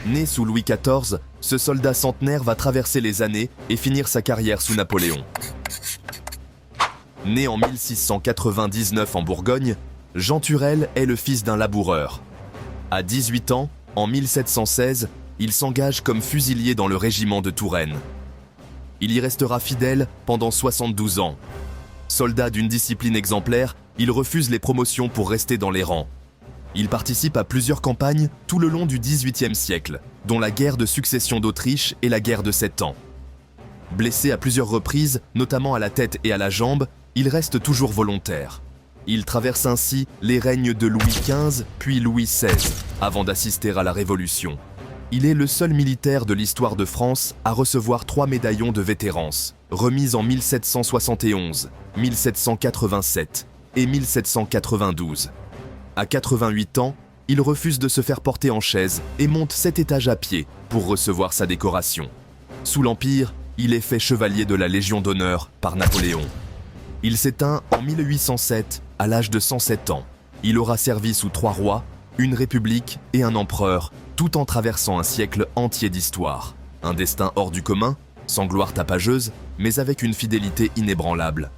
Né sous Louis XIV, ce soldat centenaire va traverser les années et finir sa carrière sous Napoléon. Né en 1699 en Bourgogne, Jean Turel est le fils d'un laboureur. À 18 ans, en 1716, il s'engage comme fusilier dans le régiment de Touraine. Il y restera fidèle pendant 72 ans. Soldat d'une discipline exemplaire, il refuse les promotions pour rester dans les rangs. Il participe à plusieurs campagnes tout le long du XVIIIe siècle, dont la guerre de succession d'Autriche et la guerre de 7 ans. Blessé à plusieurs reprises, notamment à la tête et à la jambe, il reste toujours volontaire. Il traverse ainsi les règnes de Louis XV puis Louis XVI, avant d'assister à la Révolution. Il est le seul militaire de l'histoire de France à recevoir 3 médaillons de vétérance, remises en 1771, 1787 et 1792. À 88 ans, il refuse de se faire porter en chaise et monte 7 étages à pied pour recevoir sa décoration. Sous l'Empire, il est fait chevalier de la Légion d'honneur par Napoléon. Il s'éteint en 1807 à l'âge de 107 ans. Il aura servi sous 3 rois, une république et un empereur, tout en traversant un siècle entier d'histoire. Un destin hors du commun, sans gloire tapageuse, mais avec une fidélité inébranlable.